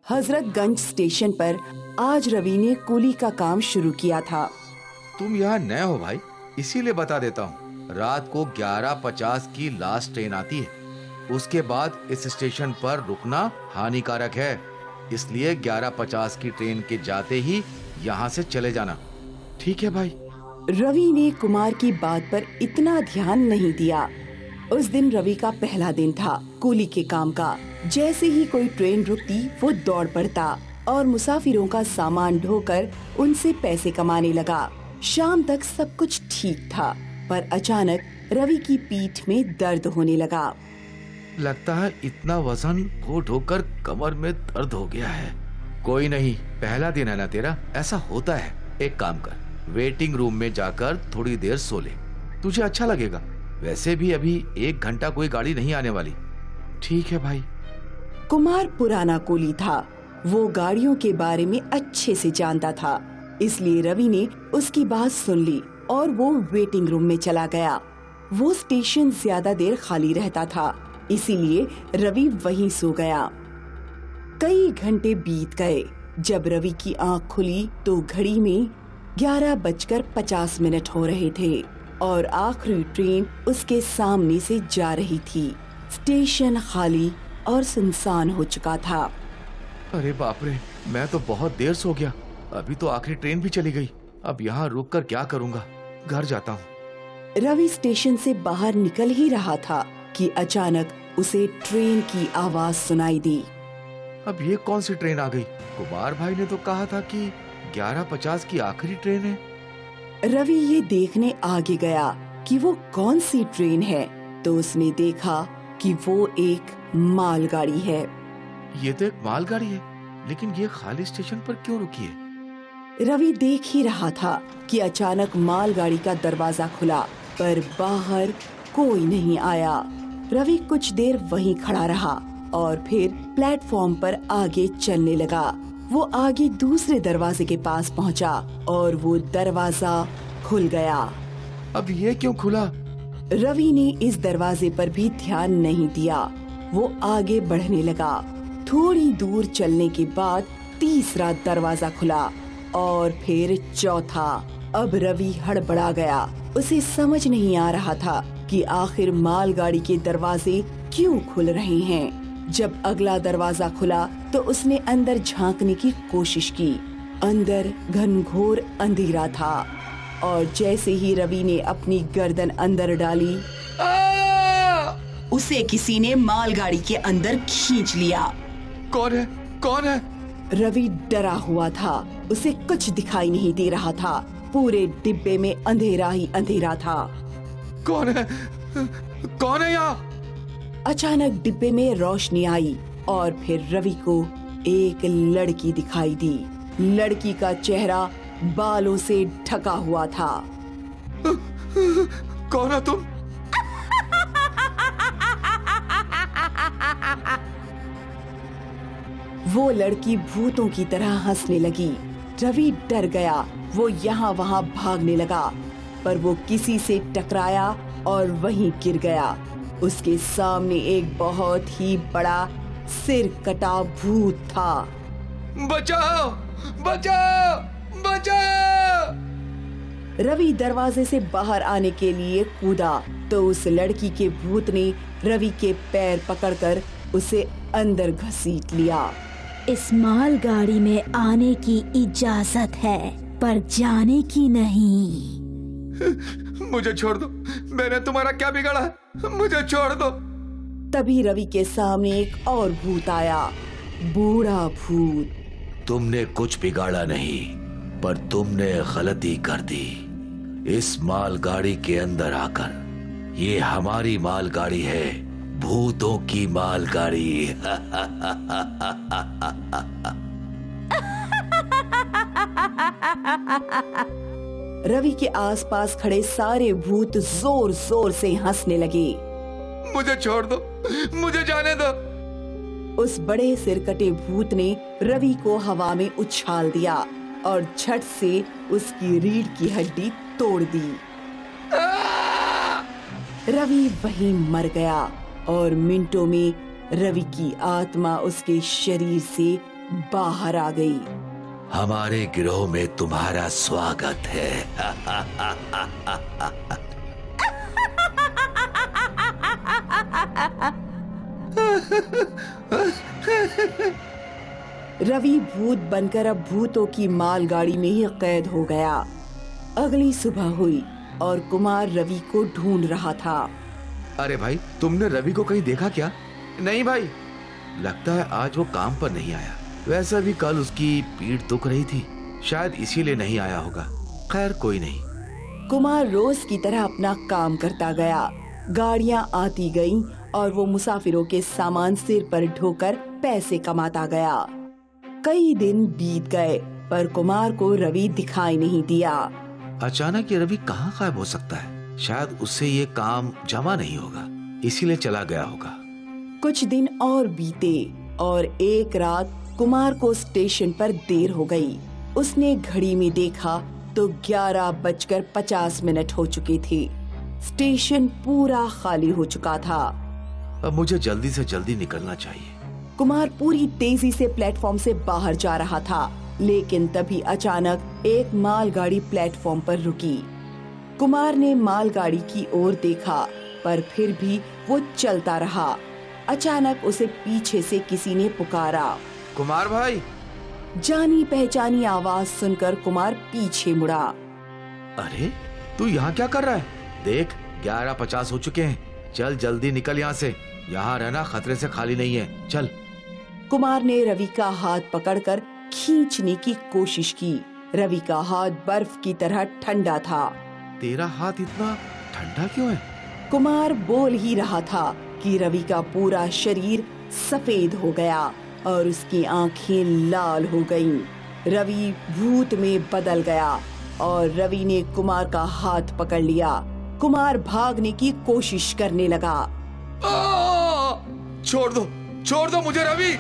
Hazratganj station पर आज रवि ने कूली का काम शुरू किया था। तुम यहाँ नए हो भाई, इसीलिए बता देता हूँ। रात को 11:50 की लास्ट ट्रेन आती है। उसके बाद इस स्टेशन पर रुकना हानिकारक है, इसलिए 11:50 की ट्रेन के जाते ही यहाँ से चले जाना। ठीक है भाई। रवि ने कुमार की बात पर इतना ध्यान नहीं दिया। उस दिन रवि का पहला दिन था कूली के काम का। जैसे ही कोई ट्रेन रुकती वो दौड़ पड़ता और मुसाफिरों का सामान ढोकर उनसे पैसे कमाने लगा। शाम तक सब कुछ ठीक था, पर अचानक रवि की पीठ में दर्द होने लगा। लगता है इतना वजन ढो ढोकर कमर में दर्द हो गया है। कोई नहीं, पहला दिन है ना तेरा, ऐसा होता है। एक काम कर, वेटिंग रूम में जाकर थोड़ी देर सो ले, तुझे अच्छा लगेगा। वैसे भी अभी 1 घंटा कोई गाड़ी नहीं आने वाली। ठीक है भाई। कुमार पुराना कूली था, वो गाड़ियों के बारे में अच्छे से जानता था, इसलिए रवि ने उसकी बात सुन ली और वो वेटिंग रूम में चला गया। वो स्टेशन ज्यादा देर खाली रहता था, इसीलिए रवि वहीं सो गया। कई घंटे बीत गए। जब रवि की आंख खुली तो घड़ी में 11:50 हो रहे थे और आखिरी ट्रेन उसके सामने से जा रही थी। स्टेशन खाली और सुनसान हो चुका था। अरे बाप रे, मैं तो बहुत देर सो गया। अभी तो आखिरी ट्रेन भी चली गई। अब यहाँ रुक कर क्या करूँगा, घर जाता हूँ। रवि स्टेशन से बाहर निकल ही रहा था कि अचानक उसे ट्रेन की आवाज सुनाई दी। अब ये कौन सी ट्रेन आ गई? कुमार भाई ने तो कहा था कि 11:50 की आखिरी ट्रेन है। रवि ये देखने आगे गया कि वो कौन सी ट्रेन है, तो उसने देखा कि वो एक मालगाड़ी है। ये तो एक मालगाड़ी है, लेकिन ये खाली स्टेशन पर क्यों रुकी है? रवि देख ही रहा था कि अचानक मालगाड़ी का दरवाजा खुला, पर बाहर कोई नहीं आया। रवि कुछ देर वहीं खड़ा रहा और फिर प्लेटफॉर्म पर आगे चलने लगा। वो आगे दूसरे दरवाजे के पास पहुंचा और वो दरवाजा खुल गया। अब ये क्यों खुला? रवि ने इस दरवाजे पर भी ध्यान नहीं दिया। वो आगे बढ़ने लगा। थोड़ी दूर चलने के बाद तीसरा दरवाजा खुला और फिर चौथा। अब रवि हड़बड़ा गया। उसे समझ नहीं आ रहा था कि आखिर मालगाड़ी के दरवाजे क्यों खुल रहे हैं। जब अगला दरवाजा खुला तो उसने अंदर झांकने की कोशिश की। अंदर घनघोर अंधेरा था और जैसे ही रवि ने अपनी गर्दन अंदर डाली, उसे किसी ने मालगाड़ी के अंदर खींच लिया। कौन है? कौन है? रवि डरा हुआ था। उसे कुछ दिखाई नहीं दे रहा था। पूरे डिब्बे में अंधेरा ही अंधेरा था। कौन है? कौन है यहाँ? अचानक डिब्बे में रोशनी आई और फिर रवि को एक लड़की दिखाई दी। लड़की का चेहरा बालों से ढका हुआ था। कौन हो तुम? वो लड़की भूतों की तरह हंसने लगी। रवि डर गया। वो यहाँ वहाँ भागने लगा, पर वो किसी से टकराया और वहीं गिर गया। उसके सामने एक बहुत ही बड़ा सिर कटा भूत था। बचाओ! बचाओ! बचाओ! रवि दरवाजे से बाहर आने के लिए कूदा तो उस लड़की के भूत ने रवि के पैर पकड़कर उसे अंदर घसीट लिया। इस मालगाड़ी में आने की इजाजत है, पर जाने की नहीं। मुझे छोड़ दो, मैंने तुम्हारा क्या बिगाड़ा? मुझे छोड़ दो। तभी रवि के सामने एक और भूत आया, बूढ़ा भूत। तुमने कुछ बिगाड़ा नहीं, पर तुमने गलती कर दी। इस मालगाड़ी के अंदर आकर, ये हमारी मालगाड़ी है, भूतों की मालगाड़ी। रवि के आसपास खड़े सारे भूत जोर जोर से हंसने लगे। मुझे छोड़ दो, मुझे जाने दो। उस बड़े सिरकटे भूत ने रवि को हवा में उछाल दिया और झट से उसकी रीढ़ की हड्डी तोड़ दी। रवि वहीं मर गया और मिनटों में रवि की आत्मा उसके शरीर से बाहर आ गई। हमारे गिरोह में तुम्हारा स्वागत है। रवि भूत बनकर अब भूतों की मालगाड़ी में ही कैद हो गया। अगली सुबह हुई और कुमार रवि को ढूंढ रहा था। अरे भाई, तुमने रवि को कहीं देखा क्या? नहीं भाई, लगता है आज वो काम पर नहीं आया। वैसे भी कल उसकी पीठ दुख रही थी, शायद इसीलिए नहीं आया होगा। खैर कोई नहीं। कुमार रोज की तरह अपना काम करता गया। गाड़ियां आती गईं और वो मुसाफिरों के सामान सिर पर ढोकर पैसे कमाता गया। कई दिन बीत गए पर कुमार को रवि दिखाई नहीं दिया। अचानक ये रवि कहाँ गायब हो सकता है? शायद उससे ये काम जमा नहीं होगा, इसीलिए चला गया होगा। कुछ दिन और बीते और एक रात कुमार को स्टेशन पर देर हो गई। उसने घड़ी में देखा तो 11:50 हो चुके थे। स्टेशन पूरा खाली हो चुका था। अब मुझे जल्दी से जल्दी निकलना चाहिए। कुमार पूरी तेजी से प्लेटफॉर्म से बाहर जा रहा था, लेकिन तभी अचानक एक मालगाड़ी प्लेटफॉर्म पर रुकी। कुमार ने मालगाड़ी की ओर देखा पर फिर भी वो चलता रहा। अचानक उसे पीछे से किसी ने पुकारा, कुमार भाई। जानी पहचानी आवाज सुनकर कुमार पीछे मुड़ा। अरे तू यहाँ क्या कर रहा है? देख 11:50 हो चुके हैं। चल जल्दी निकल यहाँ से। यहाँ रहना खतरे से खाली नहीं है, चल। कुमार ने रवि का हाथ पकड़कर खींचने की कोशिश की। रवि का हाथ बर्फ की तरह ठंडा था। तेरा हाथ इतना ठंडा क्यों है? कुमार बोल ही रहा था कि रवि का पूरा शरीर सफेद हो गया और उसकी आंखें लाल हो गईं। रवि भूत में बदल गया और रवि ने कुमार का हाथ पकड़ लिया। कुमार भागने की कोशिश करने लगा। छोड़ दो मुझे रवि।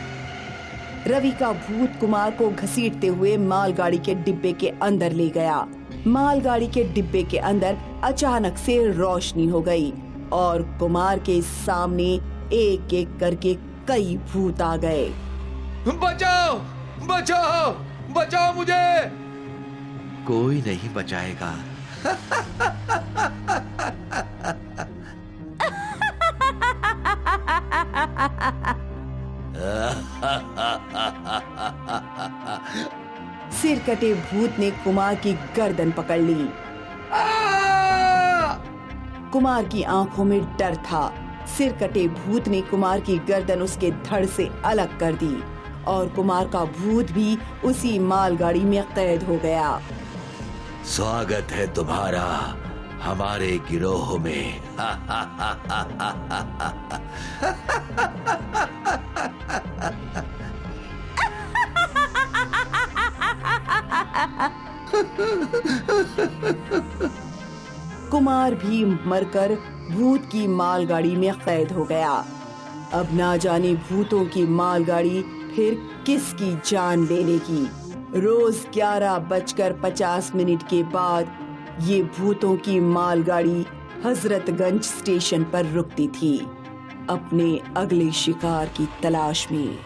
रवि का भूत कुमार को घसीटते हुए मालगाड़ी के डिब्बे के अंदर ले गया। मालगाड़ी के डिब्बे के अंदर अचानक से रोशनी हो गई और कुमार के सामने एक एक करके कई भूत आ गए। बचाओ बचाओ बचाओ मुझे। कोई नहीं बचाएगा। सिर कटे भूत ने कुमार की गर्दन पकड़ ली। कुमार की आंखों में डर था। सिर कटे भूत ने कुमार की गर्दन उसके धड़ से अलग कर दी और कुमार का भूत भी उसी मालगाड़ी में कैद हो गया। स्वागत है तुम्हारा हमारे गिरोह में। कुमार भी मरकर भूत की मालगाड़ी में कैद हो गया। अब ना जाने भूतों की मालगाड़ी फिर किसकी जान ले लेगी। रोज 11:50 के बाद ये भूतों की मालगाड़ी हजरतगंज स्टेशन पर रुकती थी, अपने अगले शिकार की तलाश में।